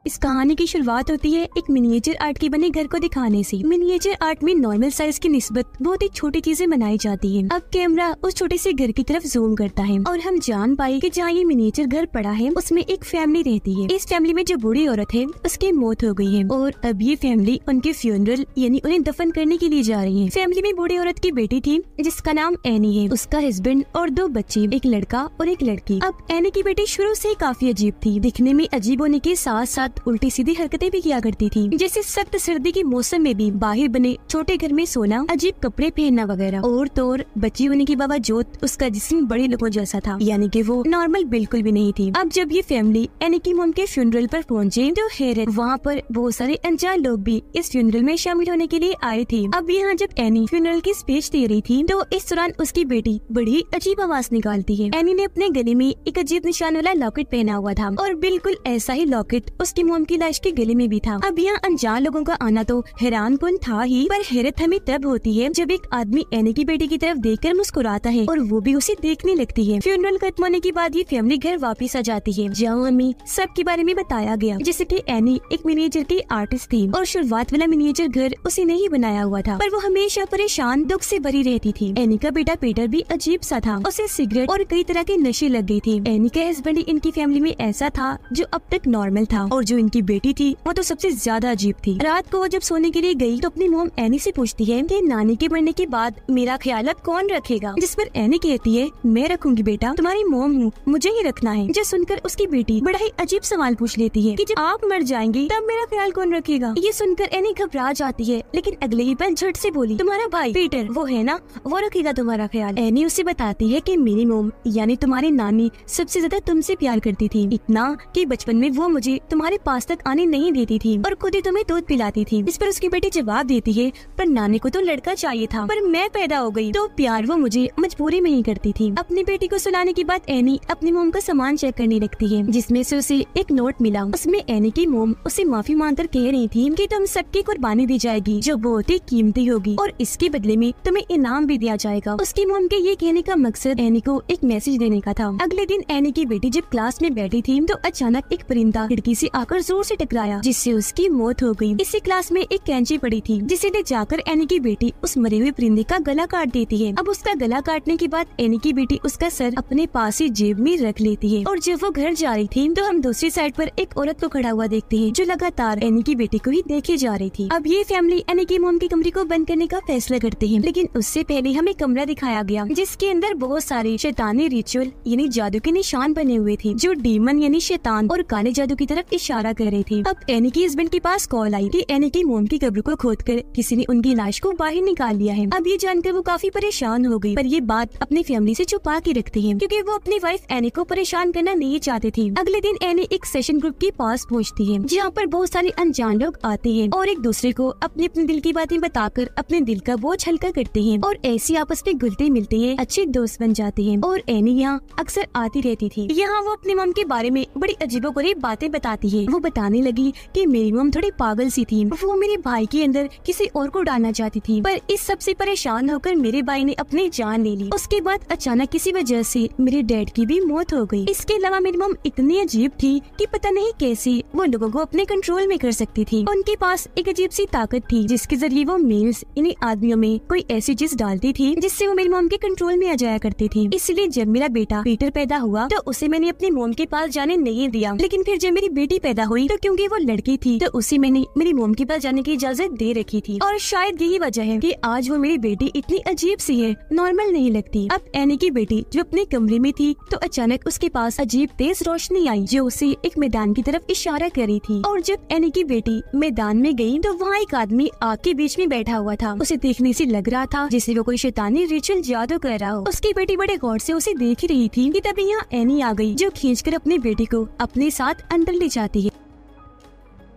इस कहानी की शुरुआत होती है एक मिनिएचर आर्ट के बने घर को दिखाने से। मिनिएचर आर्ट में नॉर्मल साइज की निस्बत बहुत ही छोटी चीजें बनाई जाती हैं। अब कैमरा उस छोटे से घर की तरफ जूम करता है और हम जान पाए कि जहाँ ये मिनिएचर घर पड़ा है उसमें एक फैमिली रहती है। इस फैमिली में जो बूढ़ी औरत है उसकी मौत हो गई है और अब ये फैमिली उनके फ्यूनरल यानी उन्हें दफन करने के लिए जा रही है। फैमिली में बूढ़ी औरत की बेटी थी जिसका नाम एनी है, उसका हस्बैंड और 2 बच्चे, एक लड़का और एक लड़की। अब एनी की बेटी शुरू से ही काफी अजीब थी। दिखने में अजीब होने के साथ साथ उल्टी सीधी हरकतें भी किया करती थी, जैसे सख्त सर्दी के मौसम में भी बाहर बने छोटे घर में सोना, अजीब कपड़े पहनना वगैरह। और तो और बच्ची होने के बावजूद उसका जिस्म बड़े लोगों जैसा था, यानी कि वो नॉर्मल बिल्कुल भी नहीं थी। अब जब ये फैमिली एनी की मॉम के फ्यूनरल पर पहुंचे तो हैरत, वहाँ पर बहुत सारे अनजान लोग भी इस फ्यूनरल में शामिल होने के लिए आए थे। अब यहाँ जब एनी फ्यूनरल की स्पीच दे रही थी तो इस दौरान उसकी बेटी बड़ी अजीब आवाज निकालती है। एनी ने अपने गले में एक अजीब निशान वाला लॉकेट पहना हुआ था और बिल्कुल ऐसा ही लॉकेट उसकी मॉम की लाश के गले में भी था। अब यहाँ अनजान लोगों का आना तो हैरान कुन था ही, पर हैरत हमें तब होती है जब एक आदमी एनी की बेटी की तरफ देखकर मुस्कुराता है और वो भी उसे देखने लगती है। फ्यूनरल खत्म होने के बाद ये फैमिली घर वापस आ जाती है, जहाँ हमें सब के बारे में बताया गया, जैसे कि एनी एक मिनिएचर की आर्टिस्ट थी और शुरुआत वाला मिनिएचर घर उसे नहीं बनाया हुआ था, पर वो हमेशा परेशान दुख से भरी रहती थी। एनी का बेटा पीटर भी अजीब सा था, उसे सिगरेट और कई तरह के नशे लग गई थी। एनी का हस्बैंड इनकी फैमिली में ऐसा था जो अब तक नॉर्मल था, और जो इनकी बेटी थी वो तो सबसे ज्यादा अजीब थी। रात को वो जब सोने के लिए गई तो अपनी मॉम एनी से पूछती है कि नानी के मरने के बाद मेरा ख्याल अब कौन रखेगा, जिस पर एनी कहती है मैं रखूंगी बेटा, तुम्हारी मॉम हूँ, मुझे ही रखना है। जो सुनकर उसकी बेटी बड़ा ही अजीब सवाल पूछ लेती है कि जब आप मर जाएंगी तब मेरा ख्याल कौन रखेगा। ये सुनकर एनी घबरा जाती है, लेकिन अगले ही पल झट से बोली तुम्हारा भाई पीटर वो है ना, वो रखेगा तुम्हारा ख्याल। एनी उसे बताती है कि मेरी मॉम यानी तुम्हारी नानी सबसे ज्यादा तुमसे प्यार करती थी, इतना कि बचपन में वो मुझे तुम्हारे पास तक आने नहीं देती थी और खुद ही तुम्हें दूध पिलाती थी। इस पर उसकी बेटी जवाब देती है पर नानी को तो लड़का चाहिए था, पर मैं पैदा हो गई तो प्यार वो मुझे मजबूरी में ही करती थी। अपनी बेटी को सुलाने के बाद एनी अपनी मोम का सामान चेक करने लगती है, जिसमें से उसे एक नोट मिला। उसमें एनी की मोम उसे माफी मांगकर कह रही थी कि तुम सबकी कुर्बानी दी जाएगी जो बहुत ही कीमती होगी और इसके बदले में तुम्हें इनाम भी दिया जाएगा। उसकी मोम के ये कहने का मकसद एनी को एक मैसेज देने का था। अगले दिन एनी की बेटी जब क्लास में बैठी थी तो अचानक एक परिंदा खिड़की से आकर जोर से टकराया, जिससे उसकी मौत हो गई। इसी क्लास में एक कैंची पड़ी थी, जिसे ले जाकर एनी की बेटी उस मरे हुए परिंदे का गला काट देती है। अब उसका गला काटने के बाद एनी की बेटी उसका सर अपने पास ही जेब में रख लेती है और जब वो घर जा रही थी तो हम दूसरी साइड पर एक औरत को खड़ा हुआ देखते हैं जो लगातार एनी की बेटी को ही देखे जा रही थी। अब ये फैमिली एनी की मोम के कमरे को बंद करने का फैसला करते हैं, लेकिन उससे पहले हमें कमरा दिखाया गया जिसके अंदर बहुत सारे शैतानी रिचुअल यानी जादू के निशान बने हुए थे, जो डीमन यानी शैतान और काले जादू की तरफ इशारा कर रहे थे। अब एनी के हस्बैंड के पास कॉल आई कि एनी की मोम की कब्र को खोदकर किसी ने उनकी लाश को बाहर निकाल लिया है। अब ये जानकर वो काफी परेशान हो गई, पर ये बात अपनी फैमिली से छुपा के रखती है क्योंकि वो अपनी वाइफ एनी को परेशान करना नहीं चाहते थे। अगले दिन एनी एक सेशन ग्रुप के पास पहुंचती है, जहाँ पर बहुत सारे अनजान लोग आते हैं और एक दूसरे को अपने अपने दिल की बातें बताकर अपने दिल का बोझ हल्का करते हैं और ऐसे आपस में घुलते मिलते हैं, अच्छे दोस्त बन जाते हैं। और एनी यहाँ अक्सर आती रहती थी। यहाँ वो अपनी मम के बारे में बड़ी अजीबोगरीब बातें बताती है। वो बताने लगी कि मेरी मम थोड़ी पागल सी थी, वो मेरे भाई के अंदर किसी और को डालना चाहती थी, पर इस सब से परेशान होकर मेरे भाई ने अपनी जान ले ली। उसके बाद अचानक किसी वजह से मेरे डैड की भी मौत हो गई। इसके अलावा मेरी मम इतनी अजीब थी कि पता नहीं कैसे वो लोगों को अपने कंट्रोल में कर सकती थी। उनके पास एक अजीब सी ताकत थी जिसके जरिए वो मेल्स यानी आदमियों में कोई ऐसी चीज डालती थी जिससे वो मेरी मम के कंट्रोल में आ जाया करती थी। इसलिए जब मेरा बेटा पीटर पैदा हुआ तो उसे मैंने अपनी मम के पास जाने नहीं दिया, लेकिन फिर जब मेरी बेटी पैदा हुई तो क्योंकि वो लड़की थी तो उसे मैंने मेरी मम के पास जाने की इजाजत दे रखी थी। और शायद यही वजह है कि आज वो मेरी बेटी इतनी अजीब सी है, नॉर्मल नहीं लगती। अब एनी की बेटी जो अपने कमरे में थी तो अचानक उसके पास अजीब तेज रोशनी आई जो उसे एक मैदान की तरफ इशारा कर रही थी। और जब एनी की बेटी मैदान में गई तो वहाँ एक आदमी आग के बीच में बैठा हुआ था। उसे देखने से लग रहा था जैसे वो कोई शैतानी रिचुअल जादू कर रहा हो। उसकी बेटी बड़े गौर से उसे देख रही थी कि तभी यहाँ एनी आ गई जो खींचकर अपनी बेटी को अपने साथ अंदर ले जाती है।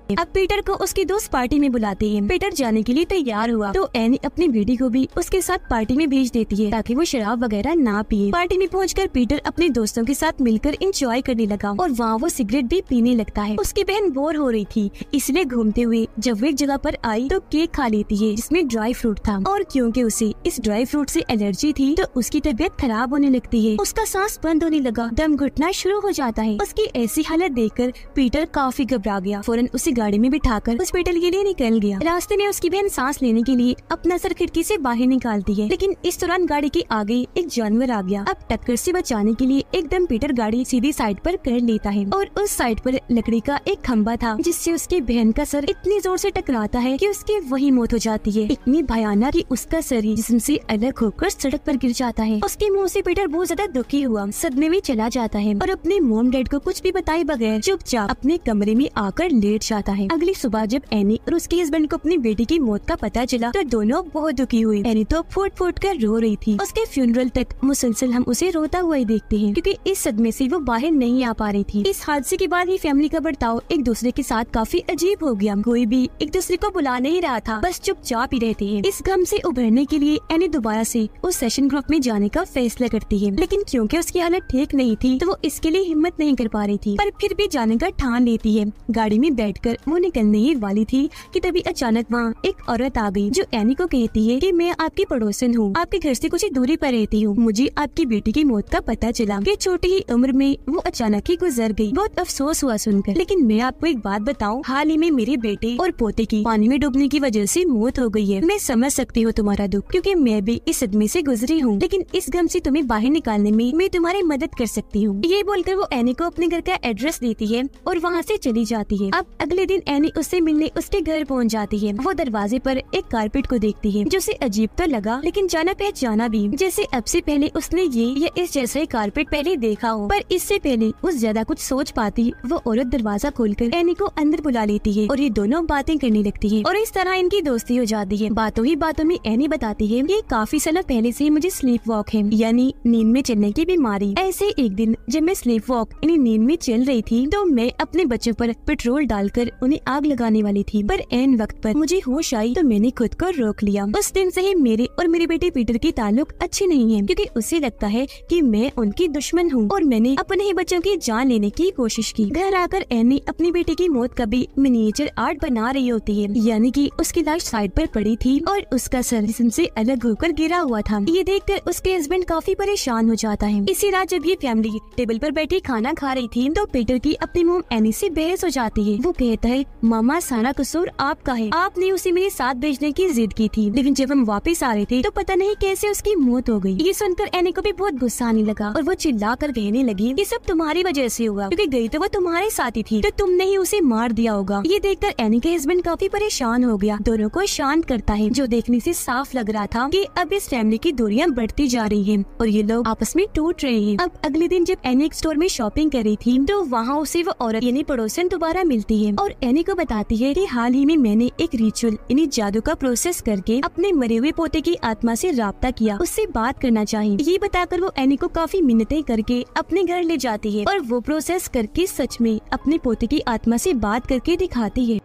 अब पीटर को उसकी दोस्त पार्टी में बुलाती है। पीटर जाने के लिए तैयार हुआ तो एनी अपनी बेटी को भी उसके साथ पार्टी में भेज देती है ताकि वो शराब वगैरह ना पिए। पार्टी में पहुंचकर पीटर अपने दोस्तों के साथ मिलकर एंजॉय करने लगा और वहाँ वो सिगरेट भी पीने लगता है। उसकी बहन बोर हो रही थी, इसलिए घूमते हुए जब वो एक जगह पर आई तो केक खा लेती है जिसमें ड्राई फ्रूट था, और क्योंकि उसे इस ड्राई फ्रूट से एलर्जी थी तो उसकी तबीयत खराब होने लगती है। उसका सांस बंद होने लगा, दम घुटना शुरू हो जाता है। उसकी ऐसी हालत देखकर पीटर काफी घबरा गया। फौरन उसे गाड़ी में बिठाकर हॉस्पिटल के लिए निकल गया। रास्ते में उसकी बहन सांस लेने के लिए अपना सर खिड़की से बाहर निकालती है, लेकिन इस दौरान गाड़ी के आगे एक जानवर आ गया। अब टक्कर से बचाने के लिए एकदम पीटर गाड़ी सीधी साइड पर कर लेता है और उस साइड पर लकड़ी का एक खंबा था जिससे उसकी बहन का सर इतनी जोर से टकराता है कि उसकी वही मौत हो जाती है। इतनी भयानक कि उसका शरीर जिस्म से अलग होकर सड़क पर गिर जाता है। उसके मुंह से पीटर बहुत ज्यादा दुखी हुआ, सदमे में चला जाता है और अपने मॉम डैड को कुछ भी बताए बगैर चुपचाप अपने कमरे में आकर लेट जाता है। अगली सुबह जब एनी और उसके हस्बैंड को अपनी बेटी की मौत का पता चला तो दोनों बहुत दुखी हुए। एनी तो फूट फूट कर रो रही थी। उसके फ्यूनरल तक मुसलसल हम उसे रोता हुआ ही देखते हैं क्योंकि इस सदमे से वो बाहर नहीं आ पा रही थी। इस हादसे के बाद ही फैमिली का बर्ताव एक दूसरे के साथ काफी अजीब हो गया। कोई भी एक दूसरे को बुला नहीं रहा था, बस चुपचाप ही रहते हैं। इस गम से उभरने के लिए एनी दोबारा से उस सेशन ग्रुप में जाने का फैसला करती है, लेकिन क्योंकि उसकी हालत ठीक नहीं थी तो वो इसके लिए हिम्मत नहीं कर पा रही थी, पर फिर भी जाने का ठान लेती है। गाड़ी में बैठकर वो निकलने ही वाली थी कि तभी अचानक वहाँ एक औरत आ गई जो एनी को कहती है कि मैं आपकी पड़ोसन हूँ, आपके घर से कुछ ही दूरी पर रहती हूँ। मुझे आपकी बेटी की मौत का पता चला कि छोटी ही उम्र में वो अचानक ही गुजर गई। बहुत अफसोस हुआ सुनकर, लेकिन मैं आपको एक बात बताऊँ, हाल ही में मेरे बेटे और पोते की पानी में डूबने की वजह से मौत हो गई है। मैं समझ सकती हूँ तुम्हारा दुख क्योंकि मैं भी इस सदमे से गुजरी हूँ, लेकिन इस गम से तुम्हें बाहर निकालने में मैं तुम्हारी मदद कर सकती हूँ। ये बोलकर वो एनी को अपने घर का एड्रेस देती है और वहाँ से चली जाती है। अब अगले दिन एनी उससे मिलने उसके घर पहुँच जाती है। वो दरवाजे पर एक कारपेट को देखती है जो उसे अजीब तो लगा, लेकिन जाना पहचाना भी, जैसे अब से पहले उसने ये या इस जैसा ही कारपेट पहले देखा हो। पर इससे पहले वो ज्यादा कुछ सोच पाती, वो औरत दरवाजा खोलकर एनी को अंदर बुला लेती है और ये दोनों बातें करने लगती है और इस तरह इनकी दोस्ती हो जाती है। बातों ही बातों में एनी बताती है कि काफी सालों पहले से मुझे स्लीप वॉक है, यानी नींद में चलने की बीमारी। ऐसे एक दिन जब मैं स्लीप वॉक यानी नींद में चल रही थी तो मैं अपने बच्चों पर पेट्रोल डालकर उन्हें आग लगाने वाली थी, पर एन वक्त पर मुझे होश आई तो मैंने खुद को रोक लिया। उस दिन से ही मेरे और मेरे बेटे पीटर के ताल्लुक अच्छे नहीं है क्योंकि उसे लगता है कि मैं उनकी दुश्मन हूँ और मैंने अपने ही बच्चों की जान लेने की कोशिश की। घर आकर एनी अपनी बेटी की मौत का भी मिनिएचर आर्ट बना रही होती है, यानी कि उसकी लाश साइड पर पड़ी थी और उसका सर जिस्म से अलग होकर गिरा हुआ था। ये देखकर उसके हस्बैंड काफी परेशान हो जाता है। इसी रात जब ये फैमिली टेबल पर बैठी खाना खा रही थी तो पीटर की अपनी मोम एनी से बहस हो जाती है। वो कहता है, मामा सारा कसूर आपका है, आपने उसे मेरे साथ भेजने की जिद की थी, लेकिन जब हम वापस आ रहे थे तो पता नहीं कैसे उसकी मौत हो गई। ये सुनकर एनी को भी बहुत गुस्सा आने लगा और वो चिल्ला कर कहने लगी, ये सब तुम्हारी वजह से हुआ क्योंकि गई तो वो तुम्हारे साथ ही थी, तो तुमने ही उसे मार दिया होगा। ये देखकर एनी के हस्बैंड काफी परेशान हो गया, दोनों को शांत करता है, जो देखने से साफ लग रहा था कि अब इस फैमिली की दूरियां बढ़ती जा रही हैं और ये लोग आपस में टूट रहे हैं। अब अगले दिन जब एनी एक स्टोर में शॉपिंग कर रही थी तो वहाँ उसे वो औरत यानी पड़ोसन दोबारा मिलती है और एनी को बताती है कि हाल ही में मैंने एक रिचुअल यानी जादू का प्रोसेस करके अपने मरे हुए पोते की आत्मा से राब्ता किया, उससे बात करना चाहिए। ये बताकर वो एनी को काफी मिन्नतें करके अपने घर ले जाती है और वो प्रोसेस करके सच में अपने पोते की आत्मा से बात करके दिखाती है।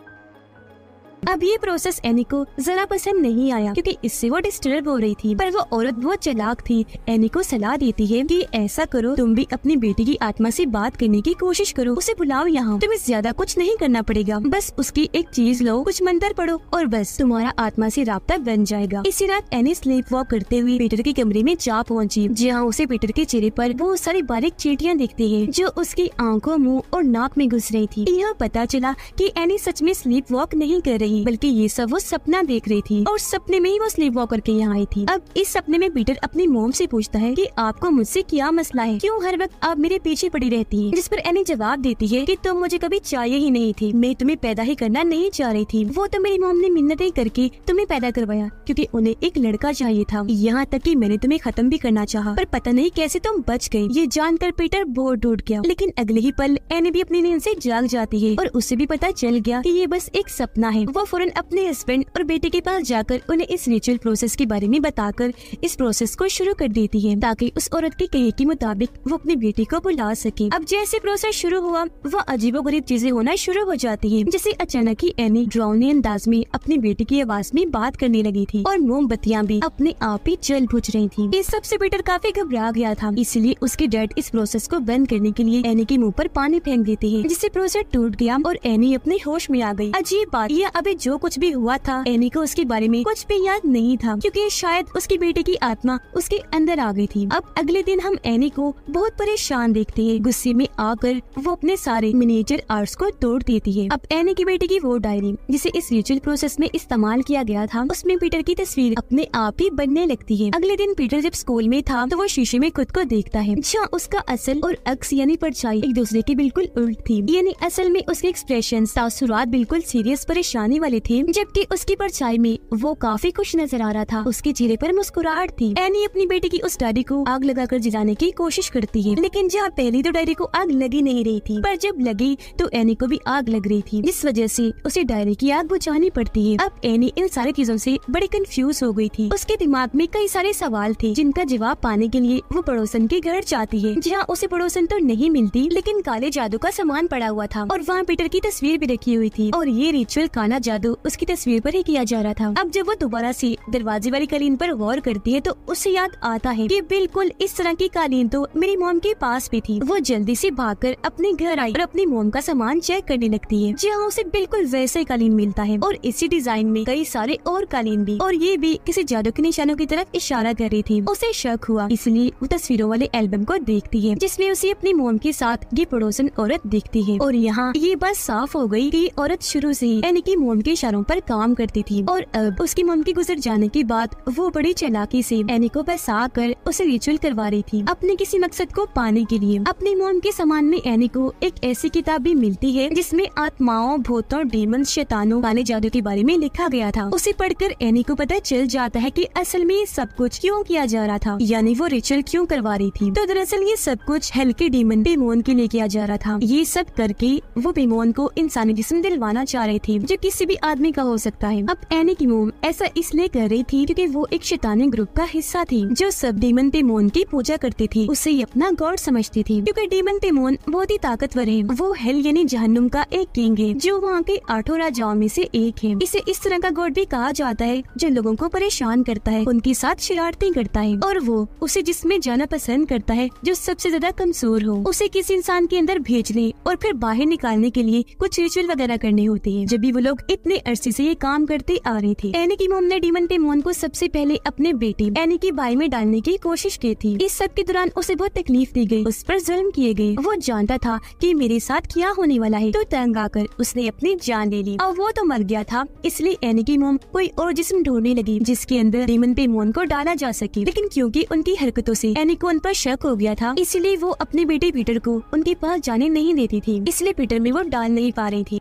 अब ये प्रोसेस एनी को जरा पसंद नहीं आया क्योंकि इससे वो डिस्टर्ब हो रही थी, पर वो औरत बहुत चालाक थी। एनी को सलाह देती है कि ऐसा करो, तुम भी अपनी बेटी की आत्मा से बात करने की कोशिश करो, उसे बुलाओ यहाँ, तुम्हें ज्यादा कुछ नहीं करना पड़ेगा, बस उसकी एक चीज लो, कुछ मंत्र पढ़ो और बस तुम्हारा आत्मा से राब्ता बन जाएगा। इसी रात एनी स्लीप वॉक करते हुए पीटर के कमरे में जा पहुँची, जहाँ उसे पीटर के चेहरे पर बहुत सारी बारीक चींटियां दिखती है जो उसकी आंखों, मुँह और नाक में घुस रही थी। यहाँ पता चला कि एनी सच में स्लीप वॉक नहीं कर रही, बल्कि ये सब वो सपना देख रही थी और सपने में ही वो स्लीप वॉक करके यहाँ आई थी। अब इस सपने में पीटर अपनी मोम से पूछता है कि आपको मुझसे क्या मसला है, क्यों हर वक्त आप मेरे पीछे पड़ी रहती हैं? जिस पर एनी जवाब देती है कि तुम मुझे कभी चाहिए ही नहीं थी, मैं तुम्हें पैदा ही करना नहीं चाह रही थी, वो तो मेरी मोम ने मिन्नतें करके तुम्हें पैदा करवाया क्योंकि उन्हें एक लड़का चाहिए था, यहाँ तक कि मैंने तुम्हें खत्म भी करना चाहा, पर पता नहीं कैसे तुम बच गई। ये जानकर पीटर बहुत टूट गया, लेकिन अगले ही पल एनी भी अपनी नींद से जाग जाती है और उसे भी पता चल गया कि ये बस एक सपना है। वो वो फौरन अपने हस्बैंड और बेटे के पास जाकर उन्हें इस रिचुअल प्रोसेस के बारे में बताकर इस प्रोसेस को शुरू कर देती है ताकि उस औरत के कहे के मुताबिक वो अपने बेटे को बुला सके। अब जैसे प्रोसेस शुरू हुआ वो अजीबोगरीब चीजें होना शुरू हो जाती है, जैसे अचानक ही एनी ड्राउनी अंदाज में अपने बेटे की आवाज में बात करने लगी थी और मोमबत्तियां भी अपने आप ही जल बुझ रही थी। इस सबसे पीटर काफी घबरा गया था, इसलिए उसके डैड इस प्रोसेस को बंद करने के लिए एनी के मुंह पर पानी फेंक देते हैं, जिससे प्रोसेस टूट गया और एनी अपने होश में आ गई। अजीब बात यह अभी जो कुछ भी हुआ था एनी को उसके बारे में कुछ भी याद नहीं था, क्योंकि शायद उसके बेटे की आत्मा उसके अंदर आ गई थी। अब अगले दिन हम एनी को बहुत परेशान देखते हैं। गुस्से में आकर वो अपने सारे मिनिएचर आर्ट्स को तोड़ देती है। अब एनी की बेटे की वो डायरी जिसे इस रिचुअल प्रोसेस में इस्तेमाल किया गया था, उसमें पीटर की तस्वीर अपने आप ही बनने लगती है। अगले दिन पीटर जब स्कूल में था तो वो शीशे में खुद को देखता है, जहाँ उसका असल और अक्स यानी परछाई एक दूसरे के बिल्कुल उल्ट थी। यानी असल में उसके एक्सप्रेशन तासुरात बिल्कुल सीरियस परेशानी वाले थे, जबकि उसकी परछाई में वो काफी खुश नजर आ रहा था। उसके चेहरे पर मुस्कुराहट थी। एनी अपनी बेटी की उस डायरी को आग लगाकर जलाने की कोशिश करती है, लेकिन जहाँ पहली तो डायरी को आग लगी नहीं रही थी, पर जब लगी तो एनी को भी आग लग रही थी, जिस वजह से उसे डायरी की आग बुझानी पड़ती है। अब एनी इन सारी चीजों से बड़ी कंफ्यूज हो गई थी। उसके दिमाग में कई सारे सवाल थे, जिनका जवाब पाने के लिए वो पड़ोसन के घर जाती है, जहाँ उसे पड़ोसन तो नहीं मिलती, लेकिन काले जादू का सामान पड़ा हुआ था और वहाँ पीटर की तस्वीर भी रखी हुई थी और ये रिचुअल काला जादू उसकी तस्वीर पर ही किया जा रहा था। अब जब वो दोबारा से दरवाजे वाली कालीन पर गौर करती है तो उसे याद आता है कि बिल्कुल इस तरह की कालीन तो मेरी मॉम के पास भी थी। वो जल्दी से भागकर अपने घर आई और अपनी मॉम का सामान चेक करने लगती है, जहाँ उसे बिल्कुल वैसे ही कालीन मिलता है और इसी डिजाइन में कई सारे और कालीन भी, और ये भी किसी जादू के निशानों की तरफ इशारा कर रही थी। उसे शक हुआ, इसलिए वो तस्वीरों वाले एल्बम को देखती है, जिसमें उसे अपनी मॉम के साथ ये पड़ोसन औरत दिखती है। और यहाँ ये बात साफ हो गई कि औरत शुरू से ही एनी की मॉम के इशारों पर काम करती थी और अब उसकी मॉम के गुजर जाने के बाद वो बड़ी चालाकी से एनी को बसा कर उसे रिचुअल करवा रही थी अपने किसी मकसद को पाने के लिए। अपनी मॉम के सामान में एनी को एक ऐसी किताब भी मिलती है जिसमें आत्माओं, भूतों, डीमंस, शैतानों, काले जादू के बारे में लिखा गया था। उसे पढ़कर एनी को पता चल जाता है कि असल में ये सब कुछ क्यों किया जा रहा था, यानी वो रिचुअल क्यों करवा रही थी। तो दरअसल ये सब कुछ हेल के डीमन पेमोन के लिए किया जा रहा था। ये सब करके वो पेमोन को इंसानी जिस्म दिलवाना चाह रहे थे, जो किसी भी आदमी का हो सकता है। अब एनी की मॉम ऐसा इसलिए कर रही थी क्योंकि वो एक शैतानी ग्रुप का हिस्सा थी, जो सब डीमन पेमोन की पूजा करती थी। उसे ये अपना गॉड समझती थी, क्योंकि डीमन पेमोन बहुत ही ताकतवर है। वो हेल यानी जहन्नुम का एक किंग है, जो वहाँ के 8 राजाओं में से एक है। इसे इस तरह का गॉड भी कहा जाता है जो लोगों को परेशान करता है, उनके साथ शरारतें करता है, और वो उसे जिसमें जाना पसंद करता है जो सबसे ज्यादा कमजोर हो। उसे किसी इंसान के अंदर भेजने और फिर बाहर निकालने के लिए कुछ रिचुअल वगैरह करने होते हैं। जब भी वो लोग इतने अरसे से ये काम करते आ रहे थे। एनी की मॉम ने डीमन पेमोन को सबसे पहले अपने बेटी एनी की बाई में डालने की कोशिश की थी। इस सब के दौरान उसे बहुत तकलीफ दी गई, उस पर जुल्म किए गए। वो जानता था कि मेरे साथ क्या होने वाला है, तो तंग आकर उसने अपनी जान ले ली। और वो तो मर गया था, इसलिए एनी की मॉम कोई और जिस्म ढूंढने लगी जिसके अंदर डीमन पेमोन को डाला जा सके। लेकिन क्योंकि उनकी हरकतों से एनी को उन पर शक हो गया था, इसलिए वो अपने बेटे पीटर को उनके पास जाने नहीं देती थी, इसलिए पीटर में वो डाल नहीं पा रही थी।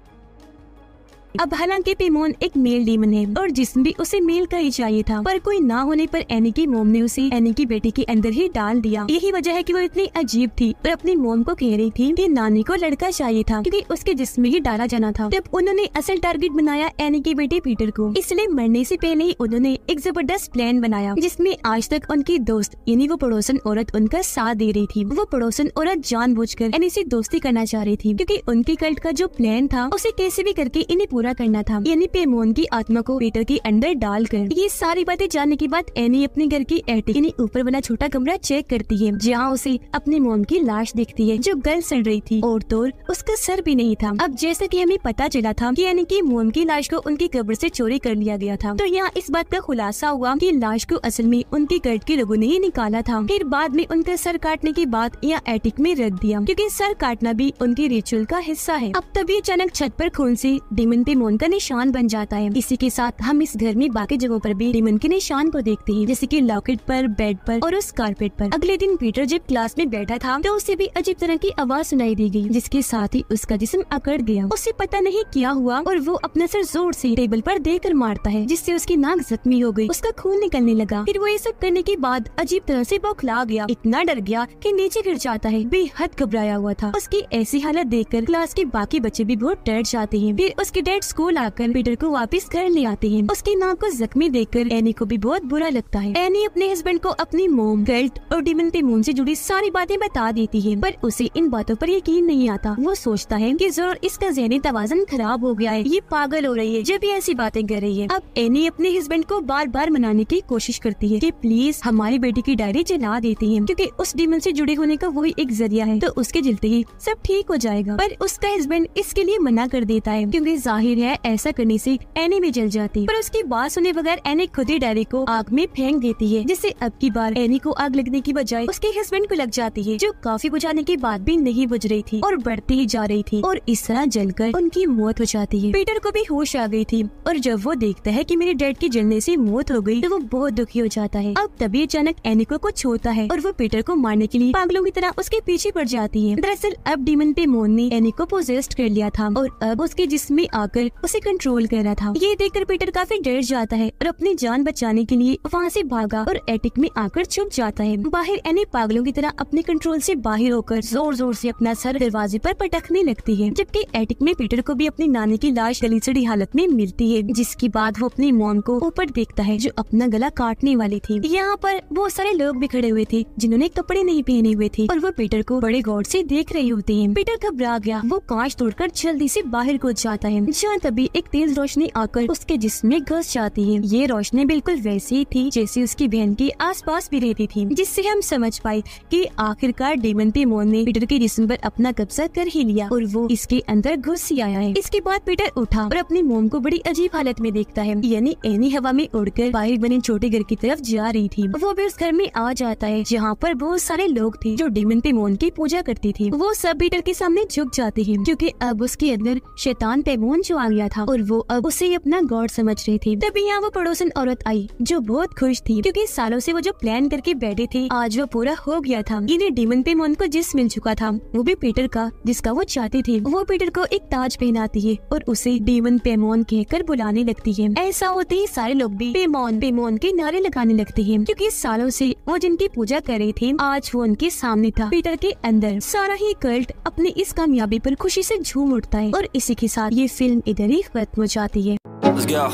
अब हालांकि पेमोन एक मेल डीमन है और जिस्म भी उसे मेल का ही चाहिए था, पर कोई ना होने पर एनी की मॉम ने उसे एनी की बेटी के अंदर ही डाल दिया। यही वजह है कि वो इतनी अजीब थी और अपनी मॉम को कह रही थी कि नानी को लड़का चाहिए था, क्योंकि उसके जिस्म में ही डाला जाना था। तब उन्होंने असल टारगेट बनाया एनी के बेटे पीटर को, इसलिए मरने से पहले ही उन्होंने एक जबरदस्त प्लान बनाया, जिसमें आज तक उनकी दोस्त यानी वो पड़ोसन औरत उनका साथ दे रही थी। वो पड़ोसन औरत जानबूझकर एनी से दोस्ती करना चाह रही थी, क्योंकि उनके कल्ट का जो प्लान था उसे कैसे भी करके इन्हें पूरा करना था, यानी पेमोन की आत्मा को पीटर के अंदर डालकर। ये सारी बातें जानने के बाद एनी अपने घर की एटिक यानी ऊपर वाला छोटा कमरा चेक करती है, जहाँ उसे अपनी मॉम की लाश दिखती है जो गल सड़ रही थी और तो उसका सर भी नहीं था। अब जैसा कि हमें पता चला था कि एनी की मॉम की लाश को उनकी कब्र से चोरी कर लिया गया था, तो यहाँ इस बात का खुलासा हुआ कि लाश को असल में उनके कल्ट के लोगों ने ही निकाला था। फिर बाद में उनका सर काटने के बाद यहाँ एटिक में रख दिया, क्योंकि सर काटना भी उनके रिचुअल का हिस्सा है। अब तभी अचानक छत पर खून से डीमन पेमोन का निशान बन जाता है। इसी के साथ हम इस घर में बाकी जगहों पर भी डीमन के निशान को देखते हैं, जैसे कि लॉकेट पर, बेड पर और उस कारपेट पर। अगले दिन पीटर जब क्लास में बैठा था तो उसे भी अजीब तरह की आवाज सुनाई दी गई, जिसके साथ ही उसका जिस्म अकड़ गया। उसे पता नहीं क्या हुआ और वो अपना सर जोर से टेबल पर देकर मारता है, जिससे उसकी नाक जख्मी हो गई, उसका खून निकलने लगा। फिर वो ये सब करने के बाद अजीब तरह से बौखला गया, इतना डर गया कि नीचे गिर जाता है। बेहद घबराया हुआ था। उसकी ऐसी हालत देखकर क्लास के बाकी बच्चे भी बहुत डर जाते हैं। फिर उसके डैड स्कूल आकर पीटर को वापस घर ले आते हैं। उसकी माँ को जख्मी देखकर एनी को भी बहुत बुरा लगता है। एनी अपने हस्बैंड को अपनी मोम, कल्ट और डीमन पे मून से जुड़ी सारी बातें बता देती है, पर उसे इन बातों पर यकीन नहीं आता। वो सोचता है कि जरूर इसका ज़हनी तवाज़ुन खराब हो गया है, ये पागल हो रही है जब ये ऐसी बातें कर रही है। अब एनी अपने हस्बैंड को बार बार मनाने की कोशिश करती है कि प्लीज हमारी बेटी की डायरी जला देती है, क्योंकि उस डीमन से जुड़े होने का वही एक जरिया है, तो उसके जलते ही सब ठीक हो जाएगा। पर उसका हस्बैंड इसके लिए मना कर देता है, क्योंकि जाहिर है ऐसा करने से एनी भी जल जाती। पर उसकी बात सुने बगैर एनी खुद ही डायरी को आग में फेंक देती है, जिससे अब की बार एनी को आग लगने की बजाय उसके हस्बैंड को लग जाती है, जो काफी बुझाने के बाद भी नहीं बुझ रही थी और बढ़ती ही जा रही थी, और इस तरह जलकर उनकी मौत हो जाती है। पीटर को भी होश आ गई थी, और जब वो देखता है कि मेरे डैड की जलने से मौत हो गई, तो वो बहुत दुखी हो जाता है। अब तभी अचानक एनी को कुछ होता है और वो पीटर को मारने के लिए पागलों की तरह उसके पीछे पड़ जाती है। दरअसल अब डीमन पे मून ने एनी को पोजेस्ड कर लिया था और अब उसके जिस्म में आकर उसे कंट्रोल कर रहा था। ये देखकर पीटर काफी डर जाता है और अपनी जान बचाने के लिए वहाँ से भागा और एटिक में आकर छुप जाता है। बाहर एनी पागलों की तरह अपने कंट्रोल से बाहर होकर जोर जोर से अपना सर दरवाजे पर पटकने लगती है, जबकि एटिक में पीटर को भी अपनी नानी की लाश गली सड़ी हालत में मिलती है, जिसके बाद वो अपनी मॉम को ऊपर देखता है जो अपना गला काटने वाली थी। यहाँ पर बहुत सारे लोग भी खड़े हुए थे जिन्होंने कपड़े नहीं पहने हुए थे, और वो पीटर को बड़े गौर से देख रहे होते हैं। पीटर घबरा गया, वो कांच तोड़कर जल्दी से बाहर कूद जाता है, जहाँ तभी एक तेज रोशनी आकर उसके जिस्म में घुस जाती है। ये रोशनी बिल्कुल वैसी ही थी जैसी उसकी बहन के आसपास भी रहती थी, जिससे हम समझ पाए कि आखिरकार डीमन पे मून ने पीटर के जिस्म पर अपना कब्जा कर ही लिया और वो इसके अंदर घुस ही आया है। इसके बाद पीटर उठा और अपनी मोम को बड़ी अजीब हालत में देखता है, यानी एनी हवा में उड़कर बाहर बने छोटे घर की तरफ जा रही थी। वो भी उस घर में आ जाता है जहाँ पर बहुत सारे लोग थे जो डीमन पे मून की पूजा करती थी। वो सब पीटर के सामने झुक जाते हैं, क्योंकि अब उसके अंदर शैतान पेमोन जो आ गया था और वो अब उसे अपना गॉड समझ रही थी। तभी यहाँ वो पड़ोसन औरत आई जो बहुत खुश थी, क्योंकि सालों से वो जो प्लान करके बैठे थे आज वो पूरा हो गया था। इन्हें डीमन पे मून को जिस मिल चुका था वो भी पीटर का, जिसका वो चाहती थी। वो पीटर को एक ताज पहनाती है और उसे डीमन पेमोन कहकर बुलाने लगती है। ऐसा होते ही सारे लोग भी पेमोन पेमोन के नारे लगाने लगते हैं, क्योंकि सालों से वो जिनकी पूजा कर रहे थे आज वो उनके सामने था। पीटर के अंदर सारा ही कल्ट अपनी इस कामयाबी पर खुशी से झूम उठता है, और इसी के साथ ये फिल्म इधर ही खत्म हो जाती है। Let's go.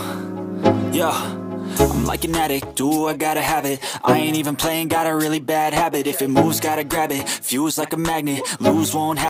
Yeah. I'm like an addict, do I gotta have it. I ain't even playing, got a really bad habit. If it moves, gotta grab it. Fuse like a magnet, lose won't happen.